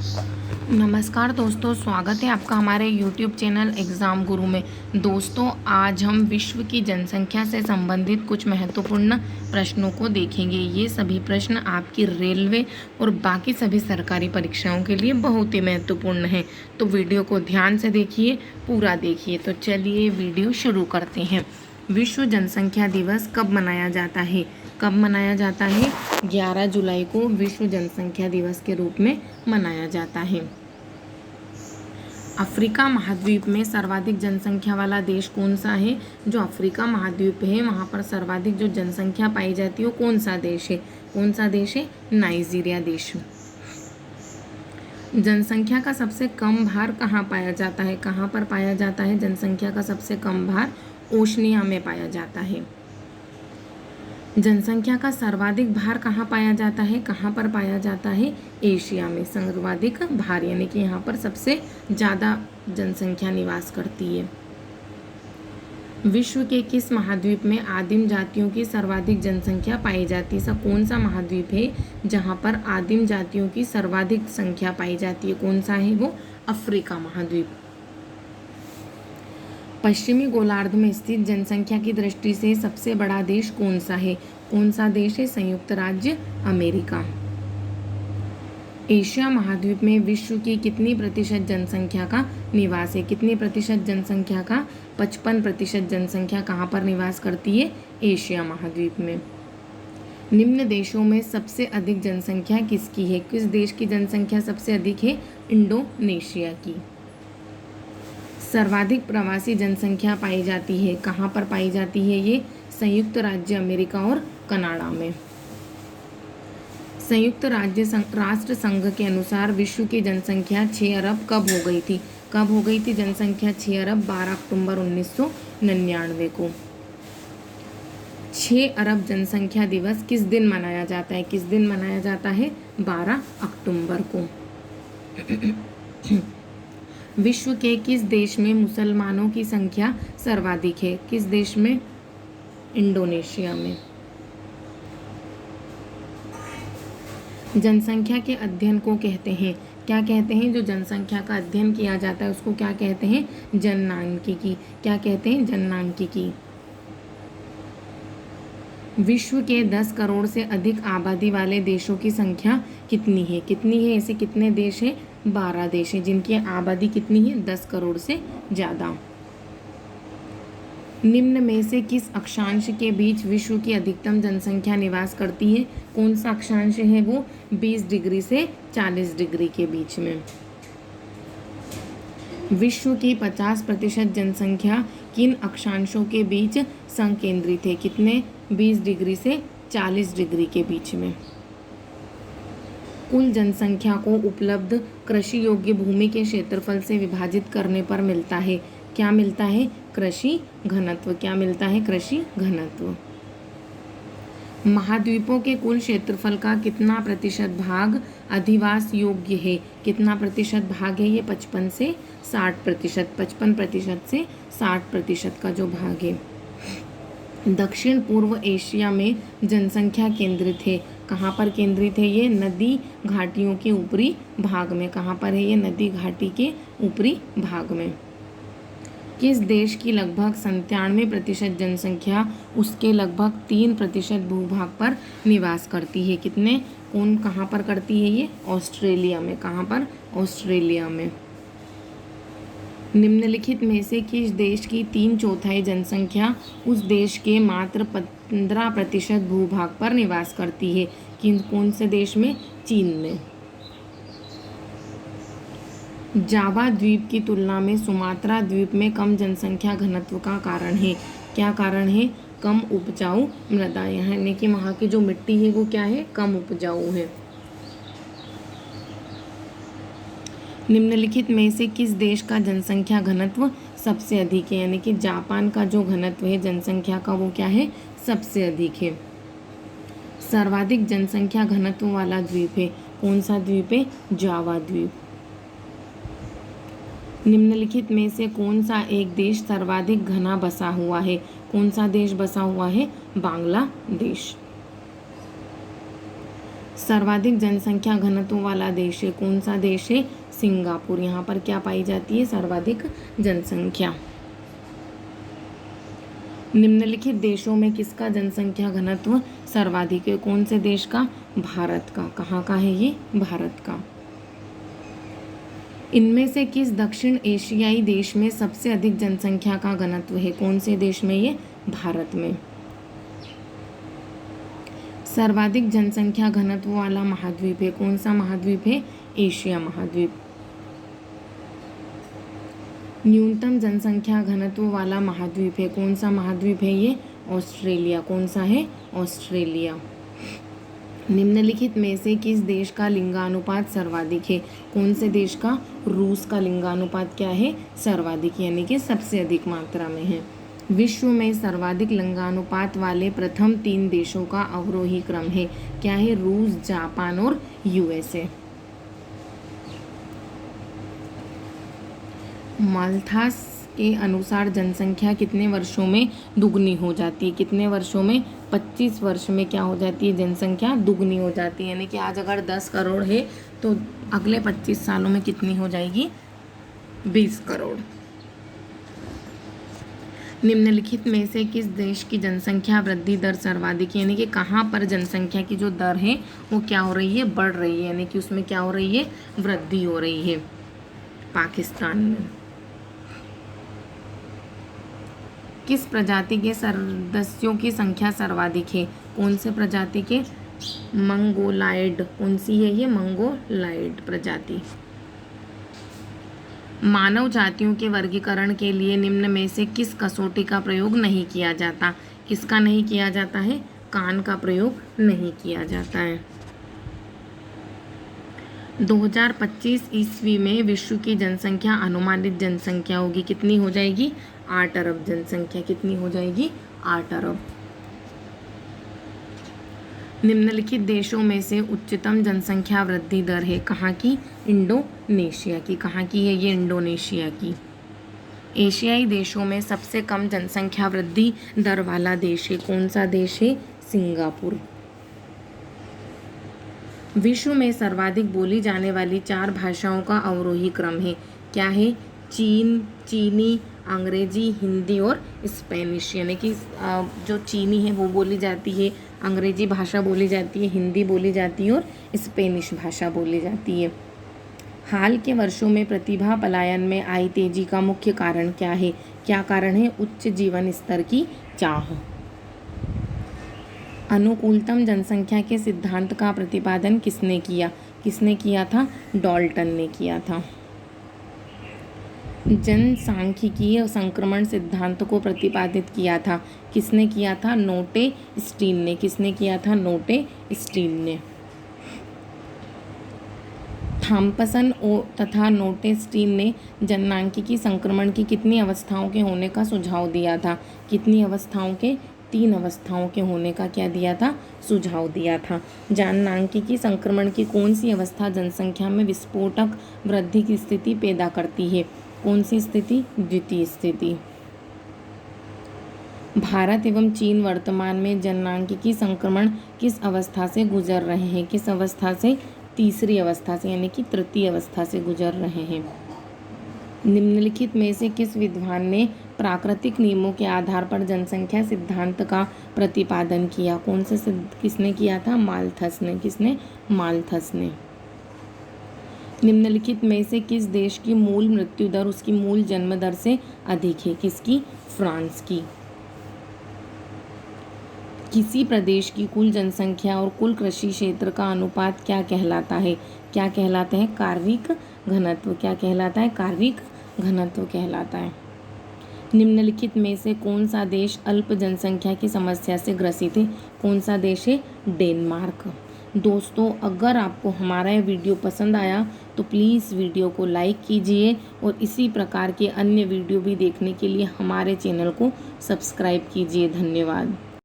नमस्कार दोस्तों, स्वागत है आपका हमारे YouTube चैनल एग्ज़ाम गुरु में। दोस्तों, आज हम विश्व की जनसंख्या से संबंधित कुछ महत्वपूर्ण प्रश्नों को देखेंगे। ये सभी प्रश्न आपकी रेलवे और बाकी सभी सरकारी परीक्षाओं के लिए बहुत ही महत्वपूर्ण हैं। तो वीडियो को ध्यान से देखिए, पूरा देखिए। तो चलिए वीडियो शुरू करते हैं। विश्व जनसंख्या दिवस कब मनाया जाता है? कब मनाया जाता है? 11 जुलाई को विश्व जनसंख्या दिवस के रूप में मनाया जाता है। अफ्रीका महाद्वीप में सर्वाधिक जनसंख्या वाला देश कौन सा है? जो अफ्रीका महाद्वीप है वहाँ पर सर्वाधिक जो जनसंख्या पाई जाती है वो कौन सा देश है? कौन सा देश है? नाइजीरिया देश। जनसंख्या का सबसे कम भार कहाँ पाया जाता है? कहाँ पर पाया जाता है जनसंख्या का सबसे कम भार? ओशनिया में पाया जाता है। जनसंख्या का सर्वाधिक भार कहाँ पाया जाता है? कहाँ पर पाया जाता है? एशिया में सर्वाधिक भार, यानी कि यहाँ पर सबसे ज़्यादा जनसंख्या निवास करती है। विश्व के किस महाद्वीप में आदिम जातियों की सर्वाधिक जनसंख्या पाई जाती है? ऐसा कौन सा महाद्वीप है जहाँ पर आदिम जातियों की सर्वाधिक संख्या पाई जाती है? कौन सा है वो? अफ्रीका महाद्वीप। पश्चिमी गोलार्ध में स्थित जनसंख्या की दृष्टि से सबसे बड़ा देश कौन सा है? कौन सा देश है? संयुक्त राज्य अमेरिका। एशिया महाद्वीप में विश्व की कितनी प्रतिशत जनसंख्या का निवास है? कितनी प्रतिशत जनसंख्या का? 55% जनसंख्या कहाँ पर निवास करती है? एशिया महाद्वीप में। निम्न देशों में सबसे अधिक जनसंख्या किसकी है? किस देश की जनसंख्या सबसे अधिक है? इंडोनेशिया की। सर्वाधिक प्रवासी जनसंख्या पाई जाती है, कहाँ पर पाई जाती है ये? संयुक्त राज्य अमेरिका और कनाडा में। संयुक्त राष्ट्र संघ के अनुसार विश्व की जनसंख्या 6 अरब कब हो गई थी? कब हो गई थी जनसंख्या 6 अरब? 12 अक्टूबर 1999 को। 6 अरब जनसंख्या दिवस किस दिन मनाया जाता है? किस दिन मनाया जाता है? 12 अक्टूबर को। विश्व के किस देश में मुसलमानों की संख्या सर्वाधिक है? किस देश में? इंडोनेशिया में। जनसंख्या के अध्ययन को कहते हैं, क्या कहते हैं? जो जनसंख्या का अध्ययन किया जाता है उसको क्या कहते हैं? जननांकिकी। क्या कहते हैं? जननांकिकी। विश्व के 10 करोड़ से अधिक आबादी वाले देशों की संख्या कितनी है? कितनी है? ऐसे कितने देश हैं? 12 देश हैं जिनकी आबादी कितनी है? 10 करोड़ से ज़्यादा। निम्न में से किस अक्षांश के बीच विश्व की अधिकतम जनसंख्या निवास करती है? कौन सा अक्षांश है वो? 20 डिग्री से 40 डिग्री के बीच में। विश्व की 50% जनसंख्या किन अक्षांशों के बीच संकेंद्रित है? कितने? 20 डिग्री से 40 डिग्री के बीच में। कुल जनसंख्या को उपलब्ध कृषि योग्य भूमि के क्षेत्रफल से विभाजित करने पर मिलता है, क्या मिलता है? कृषि घनत्व। क्या मिलता है? कृषि घनत्व। महाद्वीपों के कुल क्षेत्रफल का कितना प्रतिशत भाग अधिवास योग्य है? कितना प्रतिशत भाग है ये? 55 से 60%। 55% से 60% का जो भाग है। दक्षिण पूर्व एशिया में जनसंख्या केंद्रित है, कहाँ पर केंद्रित है ये? नदी घाटियों के ऊपरी भाग में। कहाँ पर है ये? नदी घाटी के ऊपरी भाग में। किस देश की लगभग 97% जनसंख्या उसके लगभग 3% भूभाग पर निवास करती है? कितने? कौन कहाँ पर करती है ये? ऑस्ट्रेलिया में। कहाँ पर? ऑस्ट्रेलिया में। निम्नलिखित में से किस देश की 3/4 जनसंख्या उस देश के मात्र 15% भूभाग पर निवास करती है? कौन से देश में? चीन में। जावा द्वीप की तुलना में सुमात्रा द्वीप में कम जनसंख्या घनत्व का कारण है, क्या कारण है? कम उपजाऊ मृदा, यानी कि वहाँ की जो मिट्टी है वो क्या है? कम उपजाऊ है। निम्नलिखित में से किस देश का जनसंख्या घनत्व सबसे अधिक है? यानी कि जापान का जो घनत्व है जनसंख्या का वो क्या है? सबसे अधिक है। सर्वाधिक जनसंख्या घनत्व वाला द्वीप है, कौन सा द्वीप है? जावा द्वीप। निम्नलिखित में से कौन सा एक देश सर्वाधिक घना बसा हुआ है? कौन सा देश बसा हुआ है? बांग्लादेश। सर्वाधिक जनसंख्या घनत्व वाला देश है कौन सा देश है? सिंगापुर। यहाँ पर क्या पाई जाती है? सर्वाधिक जनसंख्या। निम्नलिखित देशों में किसका जनसंख्या घनत्व सर्वाधिक है? कौन से देश का? भारत का। कहाँ का है ये? भारत का। इनमें से किस दक्षिण एशियाई देश में सबसे अधिक जनसंख्या का घनत्व है? कौन से देश में ये? भारत में। सर्वाधिक जनसंख्या घनत्व वाला महाद्वीप है कौन सा महाद्वीप है? एशिया महाद्वीप। न्यूनतम जनसंख्या घनत्व वाला महाद्वीप है कौन सा महाद्वीप है ये? ऑस्ट्रेलिया। कौन सा है? ऑस्ट्रेलिया। निम्नलिखित में से किस देश का लिंगानुपात सर्वाधिक है? कौन से देश का? रूस का लिंगानुपात क्या है? सर्वाधिक, यानी कि सबसे अधिक मात्रा में है। विश्व में सर्वाधिक लिंगानुपात वाले प्रथम 3 देशों का अवरोही क्रम है। क्या है? रूस, जापान और यूएसए। माल्थास के अनुसार जनसंख्या कितने वर्षों में दुगनी हो जाती है? कितने वर्षों में? 25 वर्ष में क्या हो जाती है? जनसंख्या दुगनी हो जाती है। यानी कि आज अगर 10 करोड़ है तो अगले 25 सालों में कितनी हो जाएगी? 20 करोड़। निम्नलिखित में से किस देश की जनसंख्या वृद्धि दर सर्वाधिक है? यानी कि कहाँ पर जनसंख्या की जो दर है वो क्या हो रही है? बढ़ रही है, यानी कि उसमें क्या हो रही है? वृद्धि हो रही है। पाकिस्तान में। किस प्रजाति के सदस्यों की संख्या सर्वाधिक है? कौन से प्रजाति के? मंगोलाइड। कौन सी है ये? मंगोलाइड प्रजाति। मानव जातियों के वर्गीकरण के लिए निम्न में से किस कसौटी का प्रयोग नहीं किया जाता? किसका नहीं किया जाता है? कान का प्रयोग नहीं किया जाता है। 2025 ईस्वी में विश्व की जनसंख्या अनुमानित जनसंख्या होगी कितनी हो जाएगी? 8 अरब जनसंख्या। कितनी हो जाएगी? 8 अरब। निम्नलिखित देशों में से उच्चतम जनसंख्या वृद्धि दर है कहाँ की? इंडोनेशिया की। कहाँ की है ये? इंडोनेशिया की। एशियाई देशों में सबसे कम जनसंख्या वृद्धि दर वाला देश है कौन सा देश है? सिंगापुर। विश्व में सर्वाधिक बोली जाने वाली 4 भाषाओं का अवरोही क्रम है। क्या है? चीनी, अंग्रेजी, हिंदी और स्पेनिश। यानी कि जो चीनी है वो बोली जाती है, अंग्रेजी भाषा बोली जाती है, हिंदी बोली जाती है और स्पेनिश भाषा बोली जाती है। हाल के वर्षों में प्रतिभा पलायन में आई तेजी का मुख्य कारण क्या है? क्या कारण है? उच्च जीवन स्तर की चाह। अनुकूलतम जनसंख्या के सिद्धांत का प्रतिपादन किसने किया? किसने किया था? डाल्टन ने किया था। जनसांख्यिकीय संक्रमण सिद्धांत को प्रतिपादित किया था किसने किया था? नोटे स्टीन ने। किसने किया था? नोटे स्टीन ने। थॉम्पसन तथा नोटे स्टीन ने जननांकिकी संक्रमण की कितनी अवस्थाओं के होने का सुझाव दिया था? कितनी अवस्थाओं के? 3 अवस्थाओं के होने का क्या दिया था? सुझाव दिया था। जननांकिकी संक्रमण की कौन सी अवस्था जनसंख्या में विस्फोटक वृद्धि की स्थिति पैदा करती है? कौन सी स्थिति? द्वितीय स्थिति। भारत एवं चीन वर्तमान में जननांकिकी संक्रमण किस अवस्था से गुजर रहे हैं? किस अवस्था से? तीसरी अवस्था से, यानी कि तृतीय अवस्था से गुजर रहे हैं। निम्नलिखित में से किस विद्वान ने प्राकृतिक नियमों के आधार पर जनसंख्या सिद्धांत का प्रतिपादन किया? कौन से किसने किया था? माल्थस ने। किसने? माल्थस ने। निम्नलिखित में से किस देश की मूल मृत्यु दर उसकी मूल जन्म दर से अधिक है? किसकी? फ्रांस की। किसी प्रदेश की कुल जनसंख्या और कुल कृषि क्षेत्र का अनुपात क्या कहलाता है? क्या कहलाता है? कार्विक घनत्व। क्या कहलाता है? कार्विक घनत्व कहलाता है। निम्नलिखित में से कौन सा देश अल्प जनसंख्या की समस्या से ग्रसित है? कौन सा देश है? डेनमार्क। दोस्तों, अगर आपको हमारा यह वीडियो पसंद आया तो प्लीज़ वीडियो को लाइक कीजिए और इसी प्रकार के अन्य वीडियो भी देखने के लिए हमारे चैनल को सब्सक्राइब कीजिए। धन्यवाद।